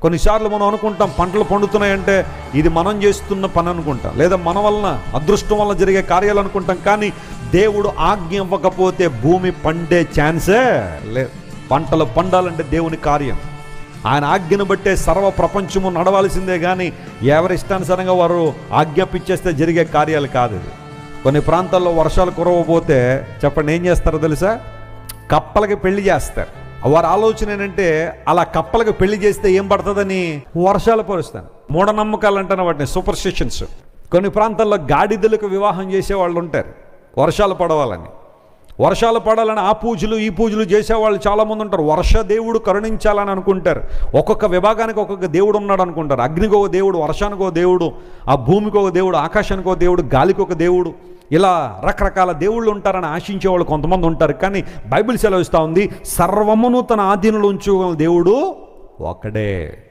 కొన్నిసార్లు మనం అనుకుంటాం పంటలు పండుతున్నాయంటే ఇది మనం చేస్తున్న పని అనుకుంటాం, లేదా మన వలన అదృష్టం వల్ల జరిగే కార్యాలు అనుకుంటాం. కానీ దేవుడు ఆజ్ఞ ఇవ్వకపోతే భూమి పండే ఛాన్సే లేదు. పంటలు పండాలంటే దేవుని కార్యం. ఆయన ఆజ్ఞను బట్టే సర్వ ప్రపంచము నడవాల్సిందే కానీ ఎవరి ఇష్టానుసారంగా వారు ఆజ్ఞాపించేస్తే జరిగే కార్యాలు కాదు ఇది. కొన్ని ప్రాంతాల్లో వర్షాలు కురవబోతే చెప్పండి ఏం చేస్తారో తెలుసా? కప్పలకి పెళ్లి చేస్తారు. వారి ఆలోచన ఏంటంటే అలా కప్పలకు పెళ్లి చేస్తే ఏం పడుతుందని వర్షాలు పరుస్తాను. మూఢనమ్మకాలు అంటాను వాటిని, సూపర్ స్టిషన్స్. కొన్ని ప్రాంతాల్లో గాడిదలకు వివాహం చేసే వాళ్ళు ఉంటారు వర్షాలు పడవాలని. వర్షాలు పడాలని ఆ పూజలు ఈ పూజలు చేసేవాళ్ళు చాలామంది ఉంటారు. వర్ష దేవుడు కరుణించాలని అనుకుంటారు. ఒక్కొక్క విభాగానికి ఒక్కొక్క దేవుడు ఉన్నాడు అనుకుంటారు. అగ్నికి ఒక దేవుడు, వర్షానికి ఒక దేవుడు, ఆ భూమికి ఒక దేవుడు, ఆకాశానికి ఒక దేవుడు, గాలికి ఒక దేవుడు, ఇలా రకరకాల దేవుళ్ళు ఉంటారని ఆశించే వాళ్ళు కొంతమంది ఉంటారు. కానీ బైబిల్ సెలవిస్తూ ఉంది, సర్వమును తన ఆధీనంలో ఉంచుకోగల దేవుడు ఒకడే.